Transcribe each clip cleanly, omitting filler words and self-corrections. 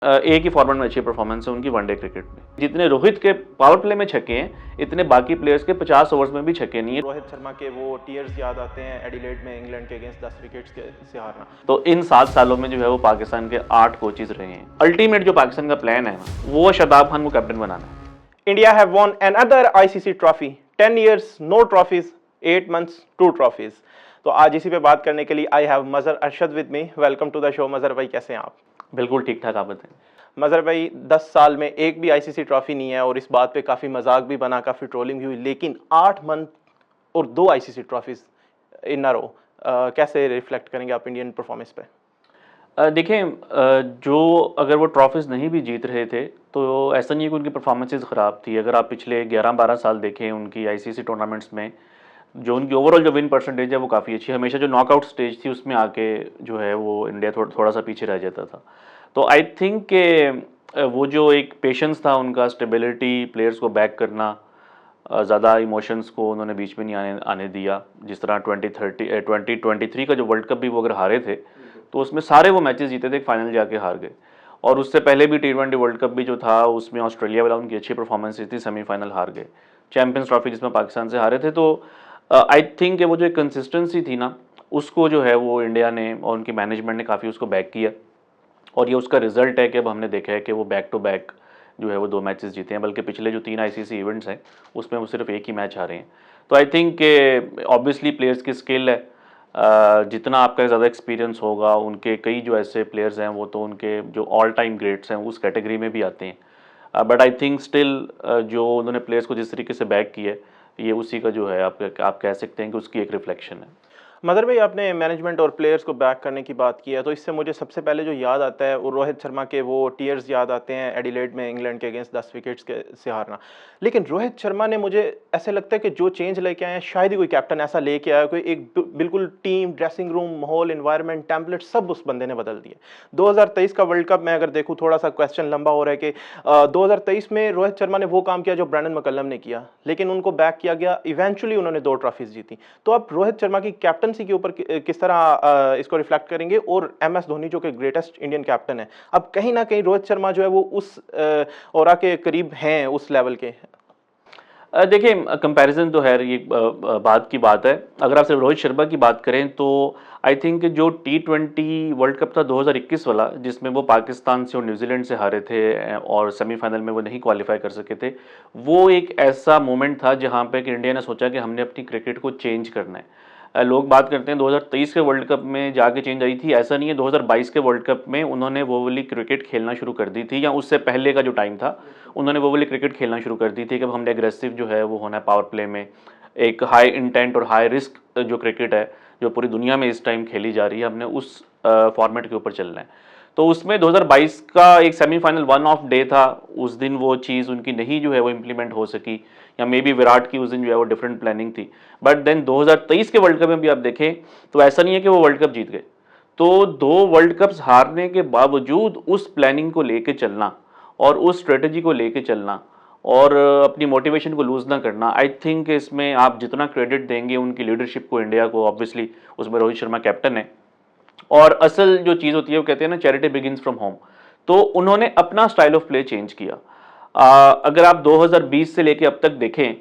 एक ही फॉर्मेट में अच्छी परफॉर्मेंस है उनकी वनडे क्रिकेट में। जितने रोहित के पावर प्ले में छक्के हैं इतने बाकी प्लेयर्स के 50 ओवर्स में भी छक्के नहीं है। रोहित शर्मा के वो टीयर्स याद आते हैं एडिलेड में इंग्लैंड के अगेंस्ट 10 विकेट्स से हारना। तो इन 7 सालों में जो है वो पाकिस्तान के 8 कोचेज रहे हैं। अल्टीमेट जो पाकिस्तान का प्लान है वो शादाब खान को कैप्टन बनाना है। India have won another ICC trophy, 10 years no trophies, 8 months 2 trophies. तो आज इसी पे बात करने के लिए I have Mazhar Arshad with me. Welcome to the show. Mazhar भाई कैसे हैं आप? बिल्कुल ठीक ठाक, आप बताएं। मजहर भाई 10 साल में एक भी आईसीसी ट्रॉफी नहीं है और इस बात पे काफ़ी मजाक भी बना, काफ़ी ट्रोलिंग भी हुई, लेकिन 8 मंथ और 2 आईसीसी ट्रॉफीज इन अ रो, कैसे रिफ्लेक्ट करेंगे आप इंडियन परफॉर्मेंस पे? देखें, जो अगर वो ट्रॉफीज़ नहीं भी जीत रहे थे तो ऐसा नहीं है कि उनकी परफॉर्मेंसेज ख़राब थी। अगर आप पिछले 11-12 साल देखें उनकी आईसीसी टूर्नामेंट्स में, जो उनकी ओवरऑल जो विन परसेंटेज है वो काफ़ी अच्छी है। हमेशा जो नॉकआउट स्टेज थी उसमें आके जो है वो इंडिया थोड़ा सा पीछे रह जाता था। तो आई थिंक कि वो जो एक पेशेंस था उनका, स्टेबिलिटी, प्लेयर्स को बैक करना, ज़्यादा इमोशंस को उन्होंने बीच में नहीं आने दिया। जिस तरह 2023 का जो वर्ल्ड कप भी वो अगर हारे थे तो उसमें सारे वो मैचेस जीते थे, फाइनल जाके हार गए। और उससे पहले भी T20 वर्ल्ड कप भी जो था उसमें ऑस्ट्रेलिया वाला उनकी अच्छी परफॉर्मेंस थी, सेमीफाइनल हार गए। चैंपियंस ट्रॉफी जिसमें पाकिस्तान से हारे थे। तो आई थिंक वो जो एक कंसिस्टेंसी थी ना, उसको जो है वो इंडिया ने और उनकी मैनेजमेंट ने काफ़ी उसको बैक किया। और ये उसका रिजल्ट है कि अब हमने देखा है कि वो बैक टू बैक जो है वो 2 मैचेस जीते हैं, बल्कि पिछले जो 3 आईसीसी इवेंट्स हैं उसमें वो सिर्फ एक ही मैच हारे हैं। तो आई थिंक कि ऑब्वियसली प्लेयर्स की स्किल है, जितना आपका ज़्यादा एक्सपीरियंस होगा, उनके कई जो ऐसे प्लेयर्स हैं वो तो उनके जो ऑल टाइम ग्रेट्स हैं उस कैटेगरी में भी आते हैं। बट आई थिंक स्टिल जो उन्होंने प्लेयर्स को जिस तरीके से बैक किया है, ये उसी का जो है आप कह सकते हैं कि उसकी एक रिफ्लेक्शन है। मदर भाई, आपने मैनेजमेंट और प्लेयर्स को बैक करने की बात की है, तो इससे मुझे सबसे पहले जो याद आता है वो रोहित शर्मा के वो टीयर्स याद आते हैं एडिलेड में इंग्लैंड के अगेंस्ट 10 विकेट्स से हारना। लेकिन रोहित शर्मा ने, मुझे ऐसे लगता है कि जो चेंज लेके आए हैं शायद ही कोई कैप्टन ऐसा लेके आया, कोई एक बिल्कुल टीम, ड्रेसिंग रूम, माहौल, एनवायरनमेंट, टेम्पलेट सब उस बंदे ने बदल दिया। 2023 का वर्ल्ड कप में अगर देखूँ, थोड़ा सा क्वेश्चन लंबा हो रहा है कि 2023 में रोहित शर्मा ने वो काम किया जो ब्रैंडन मैकलम ने किया, लेकिन उनको बैक किया गया, इवेंचुअली उन्होंने 2 ट्रॉफीज जीती। तो आप रोहित शर्मा की कैप्टनसी के ऊपर किस तरह इसको रिफ्लेक्ट करेंगे? और MS धोनी जो कि ग्रेटेस्ट इंडियन कैप्टन है, अब कहीं ना कहीं रोहित शर्मा जो है वो उस ऑरा के करीब हैं, उस लेवल के? देखिए, कंपैरिजन तो है, ये बात की बात है। अगर आप सिर्फ रोहित शर्मा की बात करें तो आई थिंक जो T20 वर्ल्ड कप था 2021 वाला, जिसमें वो पाकिस्तान से और न्यूजीलैंड से हारे थे और सेमीफाइनल में वो नहीं क्वालिफाई कर सके थे, वो एक ऐसा मोमेंट था जहां पे कि इंडिया ने सोचा कि हमने अपनी क्रिकेट को चेंज करना है। लोग बात करते हैं 2023 के वर्ल्ड कप में जाके चेंज आई थी, ऐसा नहीं है। 2022 के वर्ल्ड कप में उन्होंने वो वाली क्रिकेट खेलना शुरू कर दी थी, या उससे पहले का जो टाइम था उन्होंने वो वाली क्रिकेट खेलना शुरू कर दी थी कि अब हमने एग्रेसिव जो है वो होना है पावर प्ले में। एक हाई इंटेंट और हाई रिस्क जो क्रिकेट है जो पूरी दुनिया में इस टाइम खेली जा रही है, हमने उस फॉर्मेट के ऊपर चलना है। तो उसमें 2022 का एक सेमीफाइनल वन ऑफ डे था, उस दिन वो चीज़ उनकी नहीं जो है वो इम्प्लीमेंट हो सकी, या मे बी विराट की उस दिन जो है वो डिफरेंट प्लानिंग थी। बट देन 2023 के वर्ल्ड कप में भी आप देखें तो ऐसा नहीं है कि वो वर्ल्ड कप जीत गए। तो 2 वर्ल्ड कप्स हारने के बावजूद उस प्लानिंग को लेके चलना और उस स्ट्रेटजी को लेके चलना और अपनी मोटिवेशन को लूज़ ना करना, आई थिंक इसमें आप जितना क्रेडिट देंगे उनकी लीडरशिप को, इंडिया को, ऑब्वियसली उसमें रोहित शर्मा कैप्टन है। और असल जो चीज़ होती है वो कहते हैं ना, चैरिटी बिगिंस फ्रॉम होम। तो उन्होंने अपना स्टाइल ऑफ प्ले चेंज किया। अगर आप 2020 से लेके अब तक देखें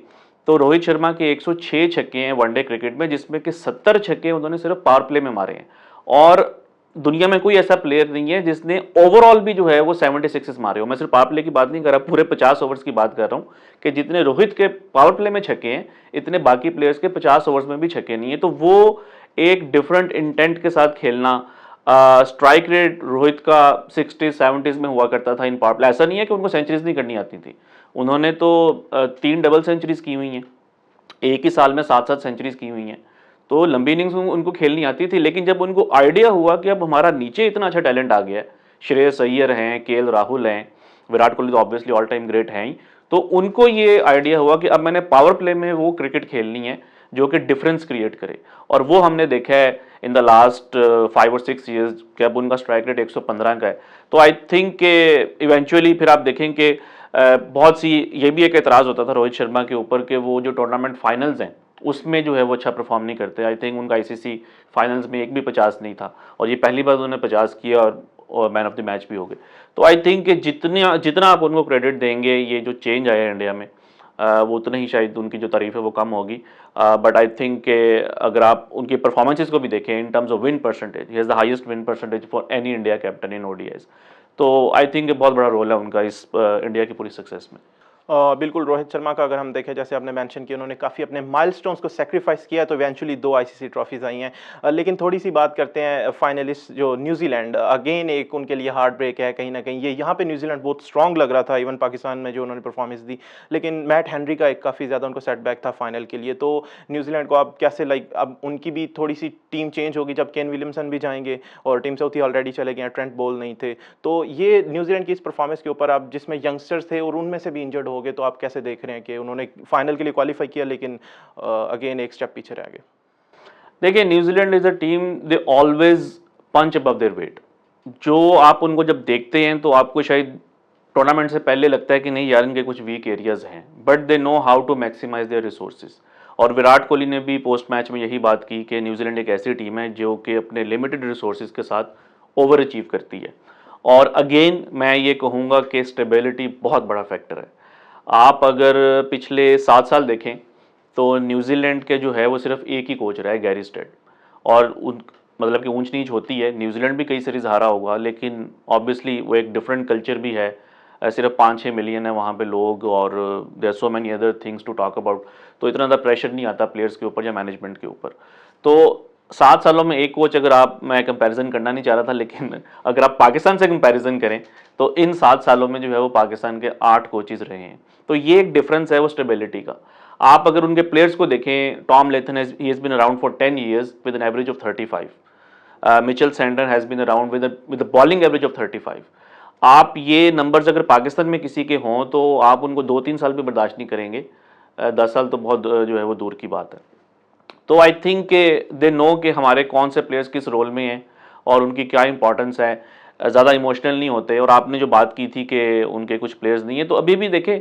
तो रोहित शर्मा के 106 छक्के हैं वनडे क्रिकेट में, जिसमें कि 70 छक्के उन्होंने सिर्फ पावर प्ले में मारे हैं। और दुनिया में कोई ऐसा प्लेयर नहीं है जिसने ओवरऑल भी जो है वो 76 मारे हो। मैं सिर्फ पावर प्ले की बात नहीं कर रहा, पूरे 50 ओवर्स की बात कर रहा हूँ कि जितने रोहित के पावर प्ले में छक्के हैं इतने बाकी प्लेयर्स के 50 ओवर्स में भी छक्के नहीं है। तो वो एक डिफरेंट इंटेंट के साथ खेलना। स्ट्राइक रेट रोहित का 60-70s में हुआ करता था इन पावर प्ले। ऐसा नहीं है कि उनको सेंचुरीज नहीं करनी आती थी, उन्होंने तो 3 डबल सेंचुरीज की हुई हैं, एक ही साल में 7-7 सेंचुरीज की हुई हैं। तो लंबी इनिंग्स उनको खेलनी आती थी। लेकिन जब उनको आइडिया हुआ कि अब हमारा नीचे इतना अच्छा टैलेंट आ गया है, श्रेयस अय्यर हैं, KL राहुल हैं, विराट कोहली तो ऑब्वियसली ऑल टाइम ग्रेट हैं ही, तो उनको ये आइडिया हुआ कि अब मैंने पावर प्ले में वो क्रिकेट खेलनी है जो कि डिफरेंस क्रिएट करे। और वो हमने देखा है इन द लास्ट 5 और 6 ईयर्स कि अब उनका स्ट्राइक रेट 115 का है। तो आई थिंक के इवेंचुअली फिर आप देखें कि बहुत सी ये भी एक एतराज़ होता था रोहित शर्मा के ऊपर कि वो जो टूर्नामेंट फाइनल्स हैं उसमें जो है वो अच्छा परफॉर्म नहीं करते। आई थिंक उनका ICC फाइनल्स में एक भी 50 नहीं था, और ये पहली बार उन्होंने 50 किया। और और मैन ऑफ द मैच भी हो गए। तो आई थिंक जितना जितना आप उनको क्रेडिट देंगे, ये जो चेंज आया है इंडिया में, वो उतना ही शायद उनकी जो तारीफ है वो कम होगी। बट आई थिंक अगर आप उनकी परफॉर्मेंसेज को भी देखें in terms of win percentage, he has the highest win percentage for any India captain in ODIs. तो आई थिंक बहुत बड़ा रोल है उनका इस इंडिया की पूरी सक्सेस में। बिल्कुल रोहित शर्मा का अगर हम देखें, जैसे आपने मेंशन किया, उन्होंने काफ़ी अपने माइलस्टोन्स को सेक्रीफाइस किया, तो इवेंचुअली 2 आईसीसी ट्रॉफीज आई हैं। लेकिन थोड़ी सी बात करते हैं फाइनलिस्ट जो न्यूजीलैंड, अगेन एक उनके लिए हार्ट ब्रेक है कहीं ना कहीं। ये यहाँ पे न्यूजीलैंड बहुत स्ट्रॉन्ग लग रहा था इवन पाकिस्तान में जो उन्होंने परफॉर्मेंस दी, लेकिन मैट हेनरी का एक काफ़ी ज़्यादा उनको सेटबैक था फाइनल के लिए। तो न्यूजीलैंड को आप कैसे, लाइक अब उनकी भी थोड़ी सी टीम चेंज होगी जब केन विलियमसन भी जाएंगे और टीम साउथ ही ऑलरेडी चले गए हैं, ट्रेंट बोल नहीं थे। तो ये न्यूजीलैंड की इस परफॉर्मेंस के ऊपर आप, जिसमें यंगस्टर्स थे और उनमें से भी इंजर्ड हो गए, तो आप कैसे देख रहे हैं कि उन्होंने फाइनल के लिए क्वालिफाई किया लेकिन अगेन एक स्टेप पीछे रह गए? देखिए, New Zealand is a team, they always punch above their weight. जो आप उनको जब देखते हैं तो आपको शायद टूर्नामेंट से पहले लगता है कि नहीं यार, इनके कुछ वीक एरियाज हैं, but they know how to maximise their resources. और विराट कोहली ने भी पोस्ट मैच में यही बात की कि न्यूजीलैंड एक ऐसी टीम है जो कि अपने लिमिटेड रिसोर्सेज के साथ ओवर अचीव करती है। और अगेन मैं ये कहूँगा कि स्टेबिलिटी बहुत बड़ा फैक्टर है। आप अगर पिछले 7 साल देखें तो न्यूजीलैंड के जो है वो सिर्फ एक ही कोच रहा है, गैरी स्टेट। और उन मतलब कि ऊंच नीच होती है, न्यूजीलैंड भी कई सीरीज हारा होगा, लेकिन ऑब्वियसली वो एक डिफरेंट कल्चर भी है। सिर्फ 5-6 मिलियन है वहाँ पे लोग, और there are so many other things to talk about. तो इतना ज़्यादा प्रेशर नहीं आता प्लेयर्स के ऊपर या मैनेजमेंट के ऊपर। तो 7 सालों में एक कोच, अगर आप, मैं कंपैरिजन करना नहीं चाह रहा था, लेकिन अगर आप पाकिस्तान से कंपैरिजन करें तो इन 7 सालों में जो है वो पाकिस्तान के 8 कोचेज रहे हैं। तो ये एक डिफरेंस है वो स्टेबिलिटी का। आप अगर उनके प्लेयर्स को देखें, Tom Latham he has been around for 10 years with an average of 35। Mitchell Santner has been around with bowling average of 35। आप ये नंबर्स अगर पाकिस्तान में किसी के हों तो आप उनको 2-3 साल भी बर्दाश्त नहीं करेंगे, 10 साल तो बहुत जो है वो दूर की बात है। तो आई थिंक दे नो कि हमारे कौन से प्लेयर्स किस रोल में हैं और उनकी क्या इंपॉर्टेंस है। ज़्यादा इमोशनल नहीं होते। और आपने जो बात की थी कि उनके कुछ प्लेयर्स नहीं है, तो अभी भी देखें,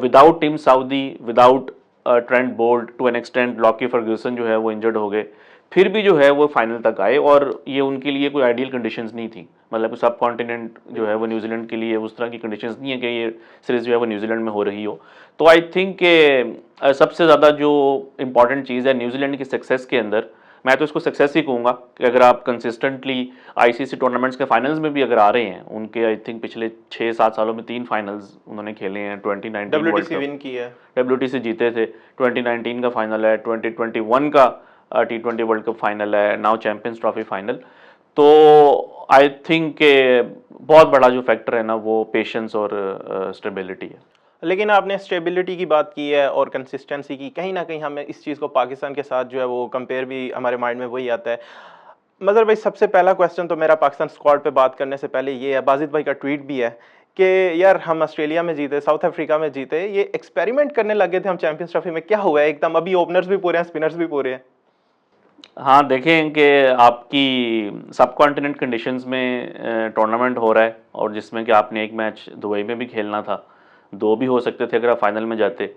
without Tim Southee, without Trent Boult, to an extent Lockie Ferguson जो है वो इंजर्ड हो गए, फिर भी जो है वो फाइनल तक आए। और ये उनके लिए कोई आइडियल कंडीशंस नहीं थी। मतलब सब कॉन्टिनेंट जो है वो न्यूजीलैंड के लिए उस तरह की कंडीशंस नहीं है कि ये सीरीज जो है वो न्यूजीलैंड में हो रही हो। तो आई थिंक सबसे ज़्यादा जो इंपॉर्टेंट चीज़ है न्यूजीलैंड की सक्सेस के अंदर, मैं तो इसको सक्सेस ही कहूँगा कि अगर आप कंसिस्टेंटली आईसीसी टूर्नामेंट्स के फाइनल्स में भी अगर आ रहे हैं, उनके आई थिंक पिछले 6-7 सालों में 3 फाइनल्स उन्होंने खेले हैं। 2019 WTC विन की है, WTC जीते थे, 2019 का फाइनल है, 2021 का T20 वर्ल्ड कप फाइनल है, नाउ चैंपियंस ट्रॉफी फाइनल। तो आई थिंक बहुत बड़ा जो फैक्टर है ना वो पेशेंस और स्टेबिलिटी है। लेकिन आपने स्टेबिलिटी की बात की है और कंसिस्टेंसी की, कहीं ना कहीं हमें इस चीज़ को पाकिस्तान के साथ जो है वो कंपेयर भी हमारे माइंड में वही आता है। मगर भाई सबसे पहला क्वेश्चन तो मेरा पाकिस्तान स्क्वाड पे बात करने से पहले ये है, बाजिद भाई का ट्वीट भी है कि यार हम ऑस्ट्रेलिया में जीते, साउथ अफ्रीका में जीते, ये एक्सपेरिमेंट करने लगे थे हम चैंपियंस ट्रॉफी में, क्या हुआ है एकदम? अभी ओपनर्स भी पूरे हैं, स्पिनर्स भी पूरे हैं। हाँ, देखें कि आपकी सब कॉन्टिनेंट कंडीशंस में टूर्नामेंट हो रहा है, और जिसमें कि आपने एक मैच दुबई में भी खेलना था, 2 भी हो सकते थे अगर आप फाइनल में जाते,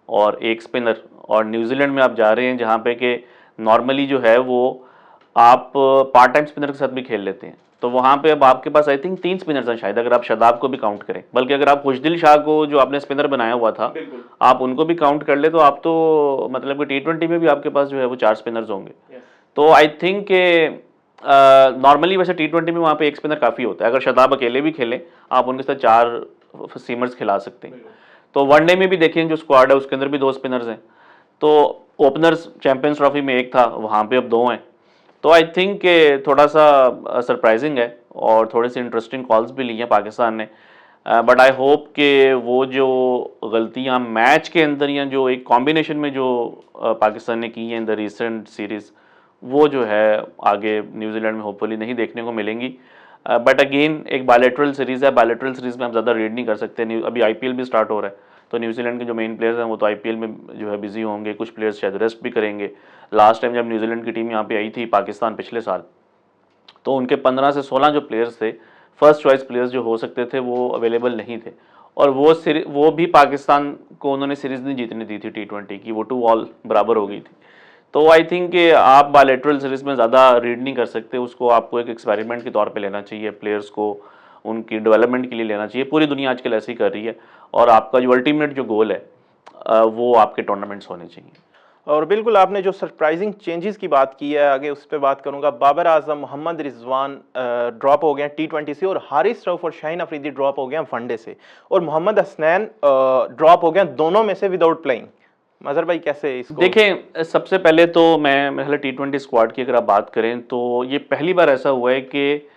और एक स्पिनर। और न्यूजीलैंड में आप जा रहे हैं जहाँ पे कि नॉर्मली जो है वो आप पार्ट टाइम स्पिनर के साथ भी खेल लेते हैं। तो वहाँ पे अब आपके पास आई थिंक 3 स्पिनर्स हैं शायद, अगर आप शादाब को भी काउंट करें। बल्कि अगर आप खुशदिल शाह को, जो आपने स्पिनर बनाया हुआ था, आप उनको भी काउंट कर ले, तो आप तो मतलब कि T20 में भी आपके पास जो है वो 4 स्पिनर्स होंगे। तो आई थिंक नॉर्मली वैसे T20 में वहाँ पे एक स्पिनर काफ़ी होता है। अगर शादाब अकेले भी खेलें, आप उनके साथ 4 सीमर्स खिला सकते हैं। तो वनडे में भी देखें जो स्क्वाड है उसके अंदर भी 2 स्पिनर्स हैं। तो ओपनर्स चैंपियंस ट्रॉफी में एक था, वहाँ पे अब 2 हैं। तो आई थिंक थोड़ा सा सरप्राइजिंग है, और थोड़ी सी इंटरेस्टिंग कॉल्स भी ली हैं पाकिस्तान ने। बट आई होप कि वो जो गलतियाँ मैच के अंदर या जो एक कॉम्बिनेशन में जो पाकिस्तान ने की हैं इन द रिसेंट सीरीज़, वो जो है आगे न्यूजीलैंड में होपफुली नहीं देखने को मिलेंगी। बट अगेन एक बायलैटरल सीरीज़ है, बायलैटरल सीरीज़ में हम ज़्यादा रीड नहीं कर सकते। अभी आईपीएल भी स्टार्ट हो रहा है, तो न्यूजीलैंड के जो मेन प्लेयर्स हैं वो तो आईपीएल में जो है बिजी होंगे, कुछ प्लेयर्स शायद रेस्ट भी करेंगे। लास्ट टाइम जब न्यूजीलैंड की टीम यहाँ पे आई थी पाकिस्तान पिछले साल, तो उनके 15 से 16 जो प्लेयर्स थे, फर्स्ट चॉइस प्लेयर्स जो हो सकते थे, वो अवेलेबल नहीं थे। और वो भी पाकिस्तान को उन्होंने सीरीज़ नहीं जीतने दी थी T20 की, वो 2 ऑल बराबर हो गई थी। तो आई थिंक कि आप बायलैटरल सीरीज में ज़्यादा रीड नहीं कर सकते, उसको आपको एक एक्सपेरिमेंट के तौर पे लेना चाहिए, प्लेयर्स को उनकी डेवलपमेंट के लिए लेना चाहिए। पूरी दुनिया आजकल ऐसे ही कर रही है, और आपका जो अल्टीमेट जो गोल है वो आपके टूर्नामेंट्स होने चाहिए। और बिल्कुल आपने जो सरप्राइजिंग चेंजेस की बात की है, आगे उस पर बात करूंगा। बाबर आजम, मोहम्मद रिजवान ड्रॉप हो गए T20 से, और हारिस रऊफ और शाहीन अफरीदी ड्रॉप हो गए वनडे से, और मोहम्मद हसनैन ड्रॉप हो गए दोनों में से विदाउट प्लेइंग। मजहर भाई कैसे इसको देखें, सबसे पहले तो मैं मेरे T20 स्क्वाड की अगर आप बात करें तो ये पहली बार ऐसा हुआ है कि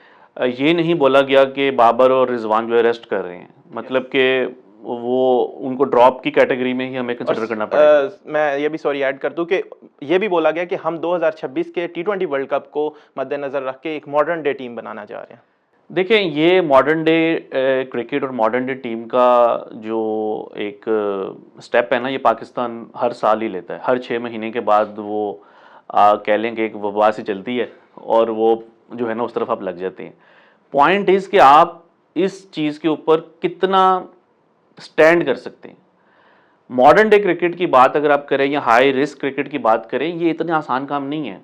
ये नहीं बोला गया कि बाबर और रिजवान जो है रेस्ट कर रहे हैं, मतलब कि वो उनको ड्रॉप की कैटेगरी में ही हमें कंसिडर करना पड़ेगा। मैं ये भी सॉरी ऐड कर दूं कि ये भी बोला गया कि हम 2026 के T20 वर्ल्ड कप को मद्देनजर रख के एक मॉडर्न डे टीम बनाना चाह रहे हैं। देखें, ये मॉडर्न डे क्रिकेट और मॉडर्न डे टीम का जो एक स्टेप है ना, ये पाकिस्तान हर साल ही लेता है। हर 6 महीने के बाद वो कह लें कि एक वबा सी चलती है, और वो जो है ना उस तरफ आप लग जाते हैं। पॉइंट इज़ कि आप इस चीज़ के ऊपर कितना स्टैंड कर सकते हैं। मॉडर्न डे क्रिकेट की बात अगर आप करें या हाई रिस्क क्रिकेट की बात करें, ये इतना आसान काम नहीं है।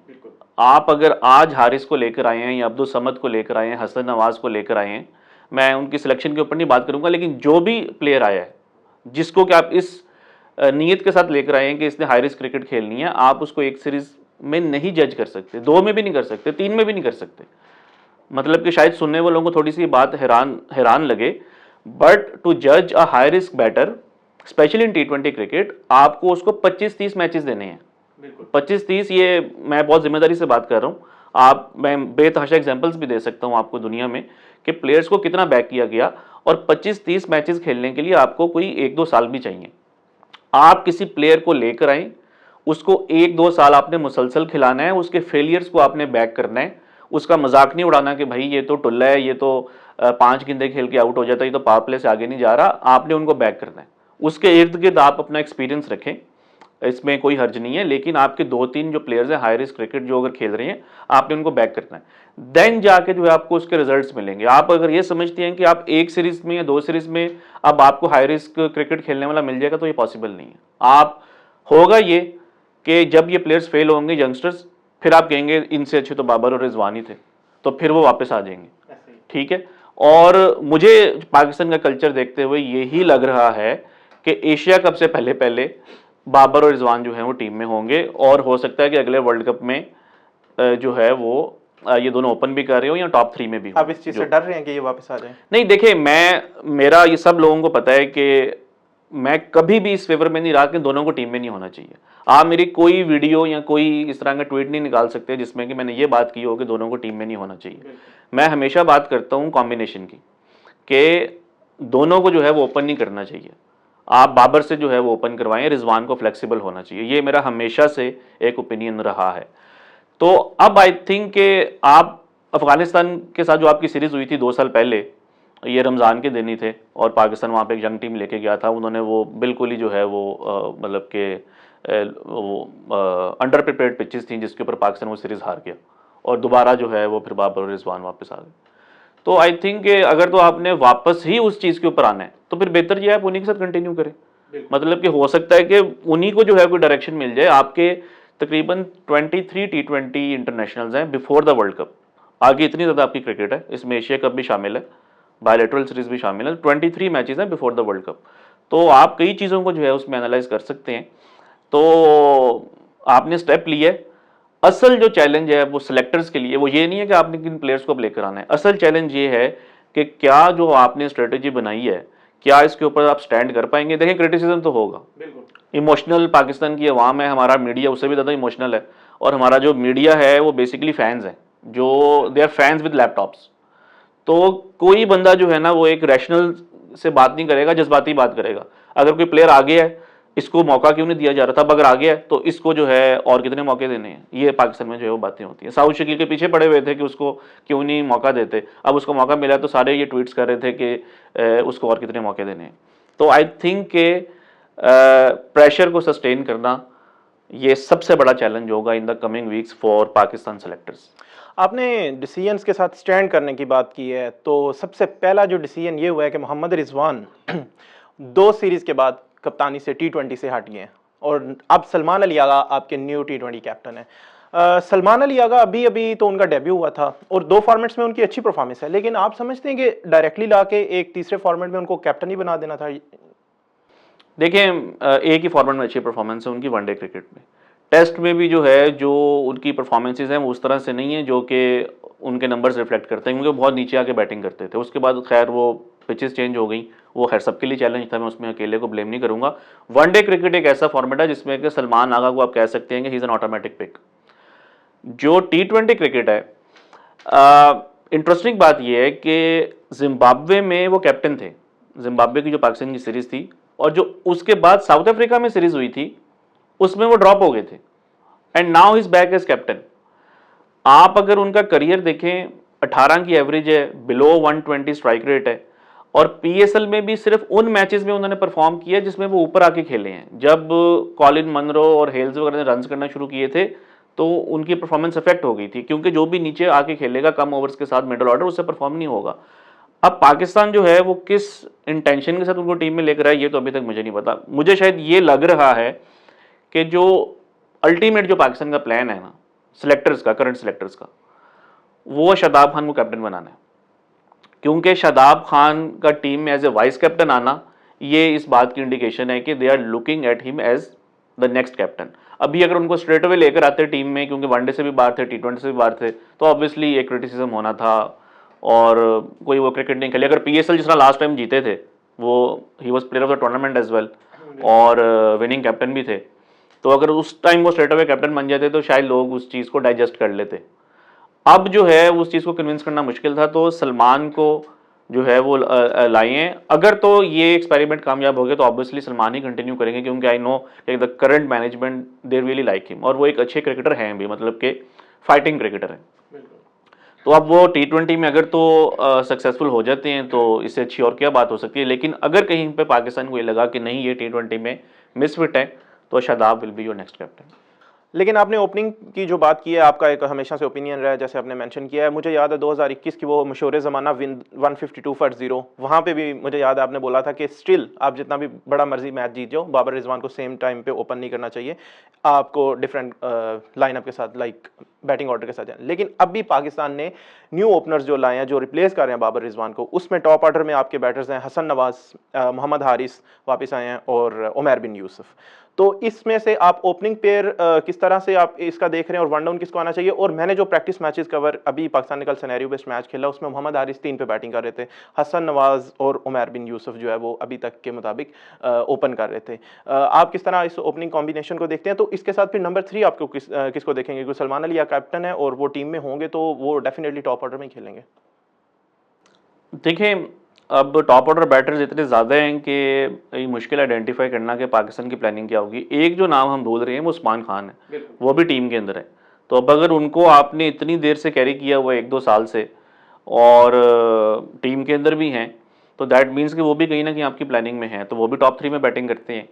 आप अगर आज हारिस को लेकर आए हैं या अब्दुल समद को लेकर आए हैं, हसन नवाज को लेकर आए हैं, मैं उनकी सिलेक्शन के ऊपर नहीं बात करूंगा, लेकिन जो भी प्लेयर आया है जिसको कि आप इस नीयत के साथ लेकर आए हैं कि इसने हाई रिस्क क्रिकेट खेलनी है, आप उसको एक सीरीज में नहीं जज कर सकते, 2 में भी नहीं कर सकते, 3 में भी नहीं कर सकते। मतलब कि शायद सुनने वालों को थोड़ी सी बात हैरान लगे, बट टू जज a high risk batter especially in T20 cricket, आपको उसको 25-30 मैचेस देने हैं। 25-30, ये मैं बहुत जिम्मेदारी से बात कर रहा हूँ। मैं बेतहाशा एग्जांपल्स भी दे सकता हूँ आपको दुनिया में कि प्लेयर्स को कितना बैक किया गया, और 25-30 मैचेस खेलने के लिए आपको कोई 1-2 साल भी चाहिए। आप किसी प्लेयर को लेकर आए, उसको 1-2 साल आपने मुसलसल खिलाना है, उसके फेलियर्स को आपने बैक करना है, उसका मजाक नहीं उड़ाना कि भाई ये तो टुल्ला है, ये तो 5 गेंदें खेल के आउट हो जाता है, ये तो पावर प्ले से आगे नहीं जा रहा। आपने उनको बैक करना है, उसके इर्द गिर्द आप अपना एक्सपीरियंस रखें, इसमें कोई हर्ज नहीं है। लेकिन आपके 2-3 जो प्लेयर्स हैं हाई रिस्क क्रिकेट जो अगर खेल रहे हैं, आपने उनको बैक करना है, देन जाके जो है आपको उसके रिजल्ट्स मिलेंगे। आप अगर ये समझते हैं कि आप एक सीरीज में या 2 सीरीज में अब आपको हाई रिस्क क्रिकेट खेलने वाला मिल जाएगा, तो ये पॉसिबल नहीं है। आप होगा ये कि जब ये प्लेयर्स फेल होंगे यंगस्टर्स, फिर आप कहेंगे इनसे अच्छे तो बाबर और रिजवानी थे, तो फिर वो वापस आ जाएंगे। ठीक है, और मुझे पाकिस्तान का कल्चर देखते हुए यही लग रहा है कि एशिया कप से पहले पहले बाबर और रिजवान जो है वो टीम में होंगे, और हो सकता है कि अगले वर्ल्ड कप में जो है वो ये दोनों ओपन भी कर रहे हो या टॉप 3 में भी हो। आप इस चीज से डर रहे हैं कि ये वापस आ जाए? नहीं, देखिए, मेरा ये सब लोगों को पता है कि मैं कभी भी इस फेवर में नहीं रहा कि दोनों को टीम में नहीं होना चाहिए। आप मेरी कोई वीडियो या कोई इस तरह का ट्वीट नहीं निकाल सकते जिसमें कि मैंने ये बात की हो कि दोनों को टीम में नहीं होना चाहिए। मैं हमेशा बात करता हूँ कॉम्बिनेशन की, कि दोनों को जो है वो ओपन नहीं करना चाहिए। आप बाबर से जो है वो ओपन करवाएं, रिजवान को फ्लेक्सिबल होना चाहिए। ये मेरा हमेशा से एक ओपिनियन रहा है। तो अब आई थिंक कि आप अफगानिस्तान के साथ जो आपकी सीरीज हुई थी 2 साल पहले, ये रमज़ान के दिन ही थे, और पाकिस्तान वहाँ पे एक यंग टीम लेके गया था। उन्होंने वो बिल्कुल ही जो है वो मतलब कि वो अंडर प्रिपेयर्ड पिचेस थी जिसके ऊपर पाकिस्तान वो सीरीज़ हार गया, और दोबारा जो है वो फिर बाबर और रिजवान वापस आ गए। तो आई थिंक अगर तो आपने वापस ही उस चीज़ के ऊपर आना है, तो फिर बेहतर ये आप उन्हीं के साथ कंटिन्यू करें। मतलब कि हो सकता है कि उन्हीं को जो है कोई डायरेक्शन मिल जाए। आपके तकरीबन 23 T20 इंटरनेशनल्स हैं बिफोर द वर्ल्ड कप। आगे इतनी ज़्यादा आपकी क्रिकेट है, इसमें एशिया कप भी शामिल है, बायलैटरल सीरीज भी शामिल है, 23 मैचेस हैं बिफोर द वर्ल्ड कप। तो आप कई चीज़ों को जो है उसमें एनालाइज कर सकते हैं। तो आपने स्टेप लिए। असल जो चैलेंज है वो सिलेक्टर्स के लिए वो ये नहीं है कि आपने किन प्लेयर्स को लेकर आना है। असल चैलेंज ये है कि क्या जो आपने स्ट्रेटेजी बनाई है, क्या इसके ऊपर आप स्टैंड कर पाएंगे। देखिए, क्रिटिसिज्म तो होगा, इमोशनल पाकिस्तान की अवाम है, हमारा मीडिया उससे भी ज़्यादा इमोशनल है, और हमारा जो मीडिया है वो बेसिकली फैंस हैं, जो they are fans with laptops. तो कोई बंदा जो है ना वो एक रैशनल से बात नहीं करेगा, जज्बाती बात करेगा। अगर कोई प्लेयर आगे है, इसको मौका क्यों नहीं दिया जा रहा था, अब अगर आगे है तो इसको जो है और कितने मौके देने हैं, ये पाकिस्तान में जो है वो बातें होती हैं। साउथ शकील के पीछे पड़े हुए थे कि उसको क्यों नहीं मौका देते, अब उसको मौका मिला तो सारे ये ट्वीट्स कर रहे थे कि उसको और कितने मौके देने हैं। तो आई थिंक के प्रेशर को सस्टेन करना ये सबसे बड़ा चैलेंज होगा in the coming weeks for Pakistan selectors. आपने डिसीजंस के साथ स्टैंड करने की बात की है, तो सबसे पहला जो डिसीजन ये हुआ है कि मोहम्मद रिजवान 2 सीरीज के बाद कप्तानी से T20 से हट गए हैं। और अब सलमान अली आगा आपके न्यू टी20 कैप्टन है। सलमान अली आगा अभी अभी तो उनका डेब्यू हुआ था और 2 फॉर्मेट्स में उनकी अच्छी परफॉर्मेंस है, लेकिन आप समझते हैं कि डायरेक्टली लाके एक तीसरे फॉर्मेट में उनको कैप्टन ही बना देना था? देखिए एक ही फॉर्मेट में अच्छी परफॉर्मेंस है उनकी वनडे क्रिकेट में। टेस्ट में भी जो है, जो उनकी परफॉर्मेंसेस हैं वो उस तरह से नहीं है जो कि उनके नंबर्स रिफ्लेक्ट करते हैं, क्योंकि बहुत नीचे आके बैटिंग करते थे। उसके बाद खैर वो पिचेस चेंज हो गई, वो खैर सबके लिए चैलेंज था, मैं उसमें अकेले को ब्लेम नहीं करूंगा। वनडे क्रिकेट एक ऐसा फॉर्मेट है जिसमें कि सलमान आगा को आप कह सकते हैं कि he is an automatic pick. जो टी20 क्रिकेट है, इंटरेस्टिंग बात यह है कि जिम्बाब्वे में वो कैप्टन थे, जिम्बाब्वे की जो पाकिस्तान की सीरीज थी, और जो उसके बाद साउथ अफ्रीका में सीरीज हुई थी उसमें वो ड्रॉप हो गए थे, and now is back as captain. आप अगर उनका करियर देखें, 18 की एवरेज है, बिलो 120 स्ट्राइक रेट है, और पीएसएल में भी सिर्फ उन मैचेस में उन्होंने परफॉर्म किया जिसमें वो ऊपर आके खेले हैं। जब कॉलिन मनरो और हेल्स वगैरह ने रन्स करना शुरू किए थे तो उनकी परफॉर्मेंस अफेक्ट हो गई थी, क्योंकि जो भी नीचे आके खेलेगा कम ओवर्स के साथ मिडल ऑर्डर, उससे परफॉर्म नहीं होगा। अब पाकिस्तान जो है वो किस इंटेंशन के साथ उनको टीम में लेकर आए ये तो अभी तक मुझे नहीं पता। मुझे शायद ये लग रहा है कि जो अल्टीमेट जो पाकिस्तान का प्लान है ना सिलेक्टर्स का, करंट सिलेक्टर्स का, वो शादाब खान को कैप्टन बनाना है, क्योंकि शादाब खान का टीम में एज ए वाइस कैप्टन आना ये इस बात की इंडिकेशन है कि they are looking at him as the next captain. अभी अगर उनको स्ट्रेट अवे लेकर आते टीम में, क्योंकि वनडे से भी बाहर थे, टी20 से भी बाहर थे, तो ऑब्वियसली एक क्रिटिसिज्म होना था और कोई वो क्रिकेट नहीं खेले। अगर पीएसएल जिस तरह लास्ट टाइम जीते थे, वो he was player of the tournament as well और विनिंग कैप्टन भी थे, तो अगर उस टाइम वो स्ट्रेट अवे कैप्टन बन जाते तो शायद लोग उस चीज़ को डाइजेस्ट कर लेते। अब जो है उस चीज़ को कन्विंस करना मुश्किल था, तो सलमान को जो है वो लाए हैं। अगर तो ये एक्सपेरिमेंट कामयाब हो गया तो ऑब्वियसली सलमान ही कंटिन्यू करेंगे, क्योंकि I know the current management they really like him, और वो एक अच्छे क्रिकेटर हैं भी, मतलब कि फाइटिंग क्रिकेटर हैं। तो अब वो टी20 में अगर तो सक्सेसफुल हो जाते हैं तो इससे अच्छी और क्या बात हो सकती है। लेकिन अगर कहीं पे पाकिस्तान को ये लगा कि नहीं ये टी20 में मिसफिट है, तो Shadab will be your next captain. लेकिन आपने ओपनिंग की जो बात की है, आपका एक हमेशा से ओपिनियन रहा है, जैसे आपने मेंशन किया है। मुझे याद है 2021 की वो मशहूर ज़माना विन 152 फॉर 0, वहाँ पे भी मुझे याद है आपने बोला था कि स्टिल आप जितना भी बड़ा मर्जी मैच जीत जाओ, बाबर रिजवान को सेम टाइम पे ओपन नहीं करना चाहिए, आपको डिफरेंट लाइनअप के साथ, लाइक बैटिंग ऑर्डर के साथ जाना। लेकिन अब भी पाकिस्तान ने न्यू ओपनर्स जो लाए हैं, जो रिप्लेस कर रहे हैं बाबर रिजवान को, उसमें टॉप ऑर्डर में आपके बैटर्स हैं हसन नवाज, मोहम्मद हारिस वापस आए हैं, और उमर बिन यूसुफ। तो इसमें से आप ओपनिंग पेयर किस तरह से आप इसका देख रहे हैं, और वन डाउन किसको आना चाहिए? और मैंने जो प्रैक्टिस मैचेस कवर, अभी पाकिस्तान ने कल सिनेरियो बेस्ड मैच खेला, उसमें मोहम्मद हारिस 3 पे बैटिंग कर रहे थे, हसन नवाज और उमर बिन यूसुफ जो है वो अभी तक के मुताबिक ओपन कर रहे थे। आप किस तरह इस ओपनिंग कॉम्बिनेशन को देखते हैं? तो इसके साथ फिर नंबर 3 आपको किसको देखेंगे? क्योंकि सलमान अली या कैप्टन है और वो टीम में होंगे तो वो डेफिनेटली टॉप ऑर्डर में खेलेंगे। देखिए अब टॉप ऑर्डर बैटर्स इतने ज़्यादा हैं कि ये मुश्किल आइडेंटिफाई करना कि पाकिस्तान की प्लानिंग क्या होगी। एक जो नाम हम भूल रहे हैं वो उस्मान खान है, वो भी टीम के अंदर है। तो अब अगर उनको आपने इतनी देर से कैरी किया हुआ 1-2 साल से, और टीम के अंदर भी हैं, तो दैट मीन्स कि वो भी कहीं ना कहीं आपकी प्लानिंग में है, तो वो भी टॉप 3 में बैटिंग करते हैं।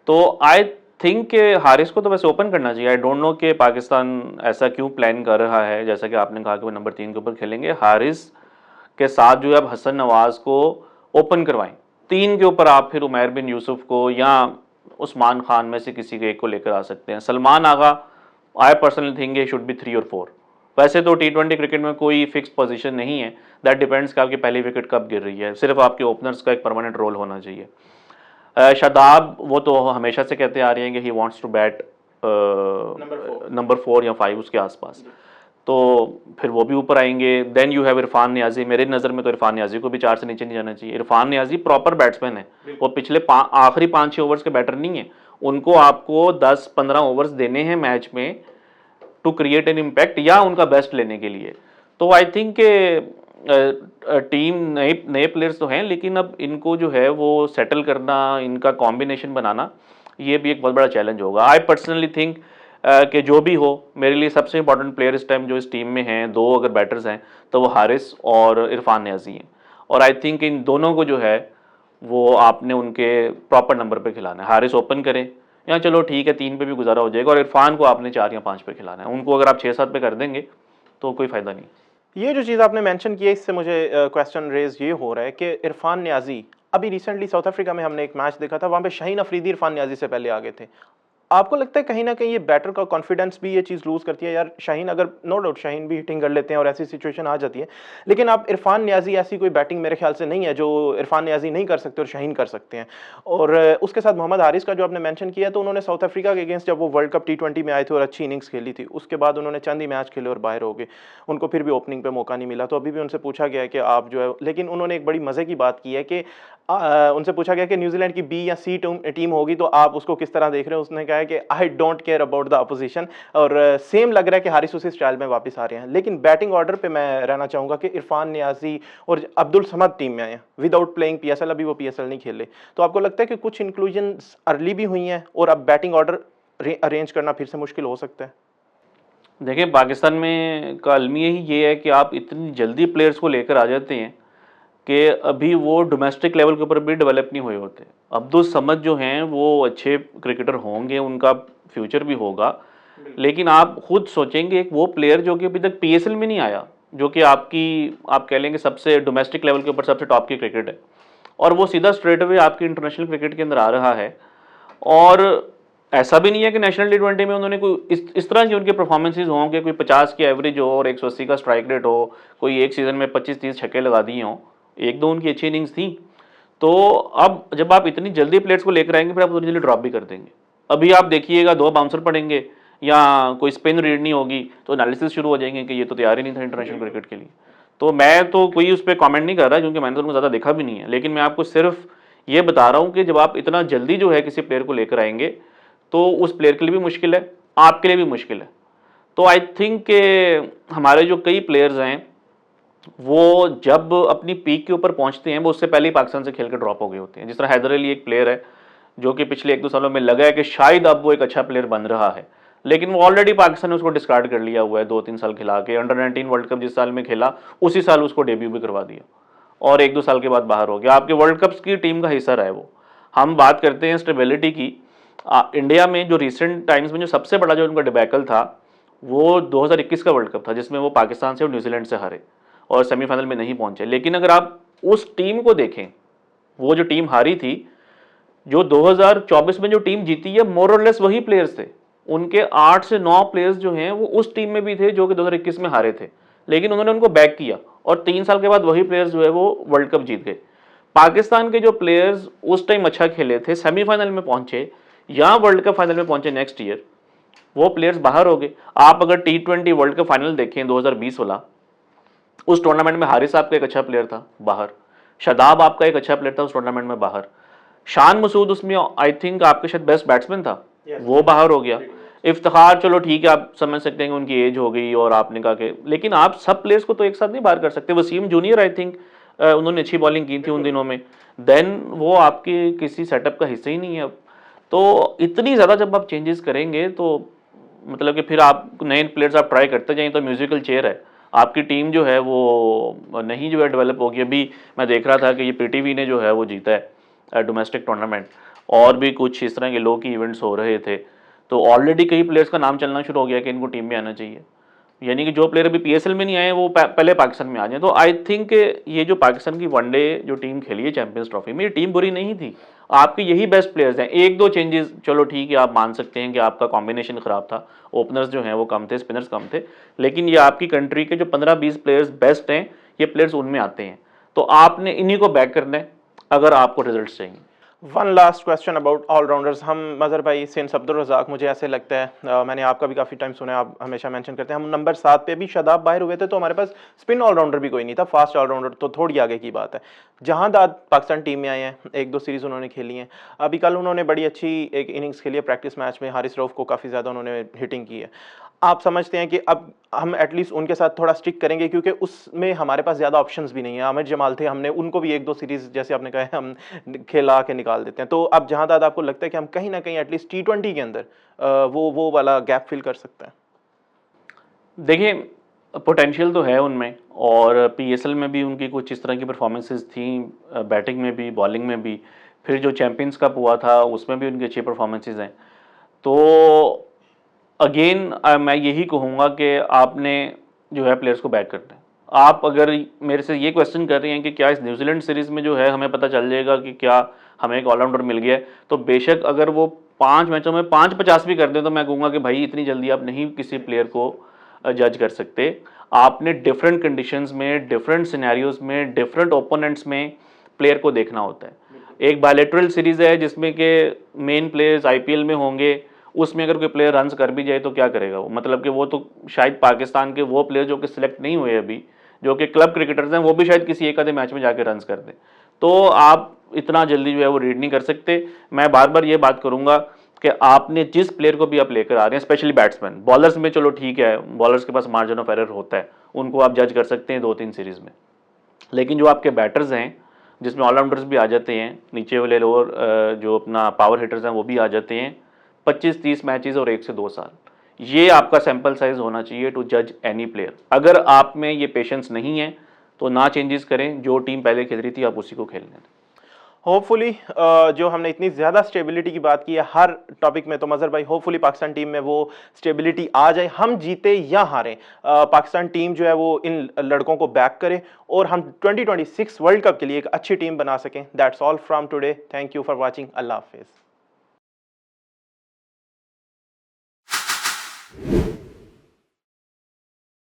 तो आई थिंक कि हारिस को तो वैसे ओपन करना चाहिए। आई डोंट नो कि पाकिस्तान ऐसा क्यों प्लान कर रहा है, जैसा कि आपने कहा कि वो नंबर 3 के ऊपर खेलेंगे। हारिस के साथ जो है अब हसन नवाज को ओपन करवाएं, 3 के ऊपर आप फिर उमर बिन यूसुफ को या उस्मान खान में से किसी के एक को लेकर आ सकते हैं। सलमान आगा आई पर्सनली थिंक ये शुड बी 3 और 4। वैसे तो टी20 क्रिकेट में कोई फिक्स पोजीशन नहीं है, दैट डिपेंड्स कि आपकी पहली विकेट कब गिर रही है, सिर्फ आपके ओपनर्स का एक परमानेंट रोल होना चाहिए। शादाब वो तो हमेशा से कहते आ रहे हैं कि he wants to bat number 4 या 5 उसके आसपास, तो फिर वो भी ऊपर आएंगे। Then you have Irfan Niazi. मेरे नज़र में तो इरफान नियाजी को भी 4 से नीचे नहीं जाना चाहिए। इरफान नियाजी प्रॉपर बैट्समैन है, वो पिछले आखिरी 5-6 ओवर्स के बैटर नहीं है। उनको आपको 10-15 ओवर्स देने हैं मैच में टू क्रिएट एन इम्पैक्ट या उनका बेस्ट लेने के लिए। तो आई थिंक टीम नए प्लेयर्स तो हैं, लेकिन अब इनको जो है वो सेटल करना, इनका कॉम्बिनेशन बनाना, ये भी एक बहुत बड़ा चैलेंज होगा। आई पर्सनली थिंक कि जो भी हो, मेरे लिए सबसे इंपॉर्टेंट प्लेयर इस टाइम जो इस टीम में हैं, 2 अगर बैटर्स हैं तो वो हारिस और इरफान नियाजी हैं, और आई थिंक इन दोनों को जो है वो आपने उनके प्रॉपर नंबर पे खिलाना है। हारिस ओपन करें या चलो ठीक है 3 पे भी गुजारा हो जाएगा, और इरफान को आपने 4 या 5 पे खिलाना है। उनको अगर आप 6-7 पे कर देंगे तो कोई फ़ायदा नहीं। ये जो चीज़ आपने मेंशन की है, इससे मुझे क्वेश्चन रेज ये हो रहा है कि इरफान नियाजी, अभी रिसेंटली साउथ अफ्रीका में हमने एक मैच देखा था, वहाँ पे शाहीन अफरीदी इरफान नियाजी से पहले आ गए थे। आपको लगता है कहीं ना कहीं ये बैटर का कॉन्फिडेंस भी ये चीज़ लूज करती है? यार शाहीन, अगर नो डाउट शाहीन भी हिटिंग कर लेते हैं और ऐसी सिचुएशन आ जाती है, लेकिन आप इरफान नियाजी ऐसी कोई बैटिंग मेरे ख्याल से नहीं है जो इरफान नियाजी नहीं कर सकते और शाहीन कर सकते हैं। और उसके साथ मोहम्मद हारिस का जो आपने मेंशन किया, तो उन्होंने साउथ अफ्रीका के अगेंस्ट जब वो वर्ल्ड कप T20 में आए थे और अच्छी इनिंग्स खेली थी, उसके बाद उन्होंने चंद ही मैच खेले और बाहर हो गए, उनको फिर भी ओपनिंग पे मौका नहीं मिला। तो अभी भी उनसे पूछा गया है कि आप जो है, लेकिन उन्होंने एक बड़ी मजे की बात की है कि उनसे पूछा गया कि न्यूजीलैंड की बी या सी टीम होगी तो आप उसको किस तरह देख रहे हो? उसने कहा है कि I don't care about the opposition, और सेम लग रहा है कि हारिस उसी स्टाइल में वापस आ रहे हैं। लेकिन बैटिंग ऑर्डर पे मैं रहना चाहूंगा कि इरफान नियाजी और अब्दुल समद टीम में आए हैं विदाउट प्लेइंग PSL, अभी वो PSL नहीं खेले। तो आपको लगता है कि कुछ इंक्लूजन अर्ली भी हुई हैं और अब बैटिंग ऑर्डर अरेंज करना फिर से मुश्किल हो सकता है? देखिए, पाकिस्तान में का अलमिया ही ये है कि आप इतनी जल्दी प्लेयर्स को लेकर आ जाते हैं कि अभी वो डोमेस्टिक लेवल के ऊपर भी डेवलप नहीं हुए होते। अब्दुल समद जो हैं वो अच्छे क्रिकेटर होंगे, उनका फ्यूचर भी होगा, लेकिन आप खुद सोचेंगे एक वो प्लेयर जो कि अभी तक PSL में नहीं आया, जो कि आप कह लेंगे सबसे डोमेस्टिक लेवल के ऊपर सबसे टॉप की क्रिकेट है, और वो सीधा स्ट्रेट अवे आपकी इंटरनेशनल क्रिकेट के अंदर आ रहा है। और ऐसा भी नहीं है कि नेशनल T20 में उन्होंने कोई इस तरह की उनके परफॉर्मेंसेज हों कि कोई 50 की एवरेज हो और 180 का स्ट्राइक रेट हो, कोई एक सीज़न में 25-30 छक्के लगा दिए हों, एक दो उनकी अच्छी इनिंग्स थी। तो अब जब आप इतनी जल्दी प्लेयर्स को लेकर आएंगे फिर आप उतनी जल्दी ड्रॉप भी कर देंगे। अभी आप देखिएगा 2 बाउंसर पड़ेंगे या कोई स्पिन रीड नहीं होगी तो एनालिसिस शुरू हो जाएंगे कि ये तो तैयार ही नहीं था इंटरनेशनल क्रिकेट के लिए। तो मैं तो कोई उस पर कॉमेंट नहीं कर रहा क्योंकि मैंने तो उनको ज़्यादा देखा भी नहीं है, लेकिन मैं आपको सिर्फ ये बता रहा हूँ कि जब आप इतना जल्दी जो है किसी प्लेयर को लेकर आएंगे तो उस प्लेयर के लिए भी मुश्किल है, आपके लिए भी मुश्किल है। तो आई थिंक के हमारे जो कई प्लेयर्स हैं वो जब अपनी पीक के ऊपर पहुंचते हैं वो उससे पहले ही पाकिस्तान से खेल कर ड्रॉप हो गए होते हैं। जिस तरह हैदर अली एक प्लेयर है जो कि पिछले 1-2 सालों में लगा है कि शायद अब वो एक अच्छा प्लेयर बन रहा है, लेकिन वो ऑलरेडी पाकिस्तान ने उसको डिस्कार्ड कर लिया हुआ है 2-3 साल खिला के। अंडर-19 वर्ल्ड कप जिस साल में खेला उसी साल उसको डेब्यू भी करवा दिया और 1-2 साल के बाद बाहर हो गया। आपके वर्ल्ड कप्स की टीम का हिस्सा रहा है वो। हम बात करते हैं स्टेबिलिटी की, इंडिया में जो रिसेंट टाइम्स में जो सबसे बड़ा जो उनका डिबैकल था वो 2021 का वर्ल्ड कप था जिसमें वो पाकिस्तान से और न्यूजीलैंड से हारे और सेमीफाइनल में नहीं पहुंचे। लेकिन अगर आप उस टीम को देखें, वो जो टीम हारी थी, जो 2024 में जो टीम जीती है मोर और लेस वही प्लेयर्स थे। उनके 8 से 9 प्लेयर्स जो हैं वो उस टीम में भी थे जो कि 2021 में हारे थे, लेकिन उन्होंने उनको बैक किया और 3 साल के बाद वही प्लेयर्स जो है वो वर्ल्ड कप जीत गए। पाकिस्तान के जो प्लेयर्स उस टाइम अच्छा खेले थे, सेमीफाइनल में पहुंचे या वर्ल्ड कप फाइनल में पहुंचे नेक्स्ट ईयर, वो प्लेयर्स बाहर हो गए। आप अगर T20 वर्ल्ड कप फाइनल देखें 2020 वाला, उस टूर्नामेंट में हारिस आपका एक अच्छा प्लेयर था बाहर, शादाब आपका एक अच्छा प्लेयर था उस टूर्नामेंट में बाहर, शान मसूद उसमें आई थिंक आपके शायद बेस्ट बैट्समैन था, वो बाहर हो गया। इफ्तिखार चलो ठीक है, आप समझ सकते हैं कि उनकी एज हो गई और आपने कहा कि, लेकिन आप सब प्लेयर्स को तो एक साथ नहीं बाहर कर सकते। वसीम जूनियर आई थिंक उन्होंने अच्छी बॉलिंग की थी उन दिनों में, देन वो आपके किसी सेटअप का हिस्सा ही नहीं है अब। तो इतनी ज़्यादा जब आप चेंजेस करेंगे तो मतलब कि फिर आप नए प्लेयर्स आप ट्राई करते जाएं तो म्यूजिकल चेयर है, आपकी टीम जो है वो नहीं जो है डेवलप होगी। अभी मैं देख रहा था कि ये PTV ने जो है वो जीता है डोमेस्टिक टूर्नामेंट, और भी कुछ इस तरह के लो की इवेंट्स हो रहे थे, तो ऑलरेडी कई प्लेयर्स का नाम चलना शुरू हो गया कि इनको टीम में आना चाहिए। यानी कि जो प्लेयर अभी PSL में नहीं आए वो पहले पाकिस्तान में आ जाए। तो आई थिंक ये जो पाकिस्तान की वनडे जो टीम खेली है चैंपियंस ट्रॉफी में, ये टीम बुरी नहीं थी, आपके यही बेस्ट प्लेयर्स हैं। एक दो चेंजेस चलो ठीक है, आप मान सकते हैं कि आपका कॉम्बिनेशन खराब था, ओपनर्स जो हैं वो कम थे, स्पिनर्स कम थे, लेकिन ये आपकी कंट्री के जो 15-20 प्लेयर्स बेस्ट हैं, ये प्लेयर्स उनमें आते हैं। तो आपने इन्हीं को बैक करना है अगर आपको रिजल्ट चाहिए। One last question about allrounders. हम मज़हर भाई सिंस अब्दुल रज़ाक, मुझे ऐसे लगता है मैंने आपका भी काफ़ी टाइम सुना है, आप हमेशा मेंशन करते हैं, हम नंबर 7 पे भी शादाब बाहर हुए थे तो हमारे पास स्पिन ऑलराउंडर भी कोई नहीं था, फास्ट ऑलराउंडर तो थोड़ी आगे की बात है। जहांदाद पाकिस्तान टीम में आए हैं, 1-2 सीरीज़ उन्होंने खेली हैं, अभी कल उन्होंने बड़ी अच्छी एक इनिंग्स खेली है प्रैक्टिस मैच में, हारिस रऊफ को काफ़ी ज़्यादा उन्होंने हिटिंग की है। आप समझते हैं कि अब हम एटलीस्ट उनके साथ थोड़ा स्टिक करेंगे क्योंकि उसमें हमारे पास ज़्यादा ऑप्शंस भी नहीं है। आमिर जमाल थे, हमने उनको भी 1-2 सीरीज़ जैसे आपने कहा है हम खेला के निकाल देते हैं। तो अब जहांदाद आपको लगता है कि हम कहीं ना कहीं एटलीस्ट T20 के अंदर वो वाला गैप फिल कर सकते हैं? देखिए, पोटेंशियल तो है उनमें, और PSL में भी उनकी कुछ इस तरह की परफॉर्मेंसेस थी, बैटिंग में भी बॉलिंग में भी, फिर जो चैंपियंस कप हुआ था उसमें भी उनकी अच्छी परफॉर्मेंसेस हैं। तो अगेन मैं यही कहूँगा कि आपने जो है प्लेयर्स को बैक करना है। आप अगर मेरे से ये क्वेश्चन कर रहे हैं कि क्या इस न्यूजीलैंड सीरीज़ में जो है हमें पता चल जाएगा कि क्या हमें एक ऑलराउंडर मिल गया है, तो बेशक अगर वो 5 मैचों में 5-50 भी कर दें तो मैं कहूँगा कि भाई इतनी जल्दी आप नहीं किसी प्लेयर को जज कर सकते। आपने डिफरेंट कंडीशंस में, डिफरेंट सिनेरियोज में, डिफरेंट ओपोनेंट्स में प्लेयर को देखना होता है। एक बायलैटरल सीरीज है जिसमें के मेन प्लेयर्स आईपीएल में होंगे, उसमें अगर कोई प्लेयर रन्स कर भी जाए तो क्या करेगा वो, मतलब कि वो तो शायद पाकिस्तान के वो प्लेयर जो कि सिलेक्ट नहीं हुए अभी, जो कि क्लब क्रिकेटर्स हैं, वो भी शायद किसी एक आधे मैच में जाके रन्स कर दें। तो आप इतना जल्दी जो है वो रीड नहीं कर सकते। मैं बार बार ये बात करूंगा कि आपने जिस प्लेयर को भी आप लेकर आ रहे हैं, स्पेशली बैट्समैन, बॉलर्स में चलो ठीक है, बॉलर्स के पास मार्जिन ऑफ एरर होता है, उनको आप जज कर सकते हैं 2-3 सीरीज में, लेकिन जो आपके बैटर्स हैं जिसमें ऑलराउंडर्स भी आ जाते हैं, नीचे वाले लोअर जो अपना पावर हिटर्स हैं वो भी आ जाते हैं, 25-30 मैचेस और 1 से 2 साल, ये आपका सैंपल साइज होना चाहिए टू जज एनी प्लेयर। अगर आप में ये पेशेंस नहीं है तो ना चेंजेस करें, जो टीम पहले खेल रही थी आप उसी को खेलने दें। होपफुली जो हमने इतनी ज़्यादा स्टेबिलिटी की बात की है हर टॉपिक में, तो मज़हर भाई होपफुली पाकिस्तान टीम में वो स्टेबिलिटी आ जाए, हम जीते या हारें, पाकिस्तान टीम जो है वो इन लड़कों को बैक करे और हम 2026 वर्ल्ड कप के लिए एक अच्छी टीम बना सकें। That's all from today, thank you for watching, अल्लाह हाफिज़।